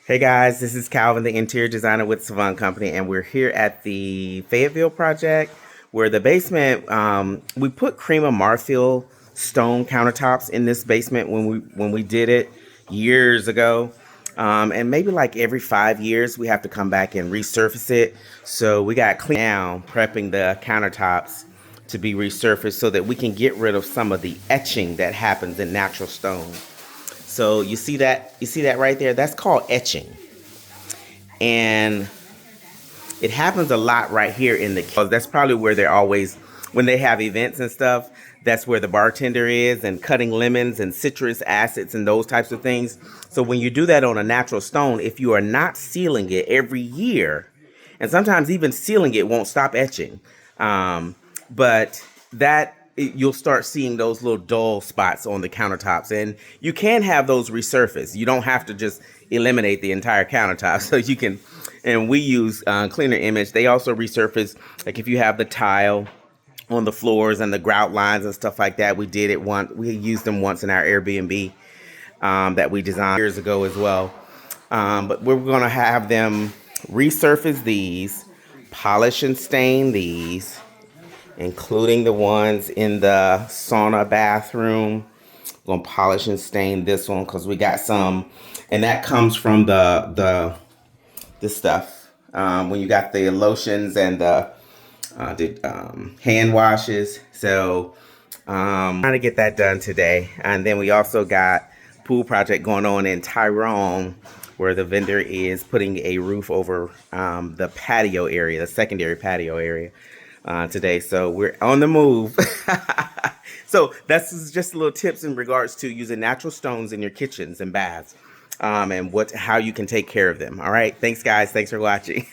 Hey guys, this is Calvin, the interior designer with Savant Company, and we're here at the Fayetteville project where the basement, we put cream of Marfil stone countertops in this basement when we did it years ago. And maybe like every 5 years, we have to come back and resurface it. So we got clean down, prepping the countertops to be resurfaced so that we can get rid of some of the etching that happens in natural stone. So you see that right there? That's called etching. And it happens a lot right here in the kitchen. That's probably where they're always, when they have events and stuff, that's where the bartender is, and cutting lemons and citrus acids and those types of things. So when you do that on a natural stone, if you are not sealing it every year, and sometimes even sealing it won't stop etching, but you'll start seeing those little dull spots on the countertops, and you can have those resurfaced. You don't have to just eliminate the entire countertop. So you can, and we use Cleaner Image. They also resurface, like if you have the tile on the floors and the grout lines and stuff like that. We did it once. We used them once in our Airbnb that we designed years ago as well. But we're gonna have them resurface these, polish and stain these, including the ones in the sauna bathroom. We're gonna polish and stain this one because we got some, and that comes from the stuff. When you got the lotions and the hand washes. So trying to get that done today. And then we also got pool project going on in Tyrone, where the vendor is putting a roof over the patio area, the secondary patio area today. So we're on the move. So that's just little tips in regards to using natural stones in your kitchens and baths, and how you can take care of them. All right. Thanks, guys. Thanks for watching.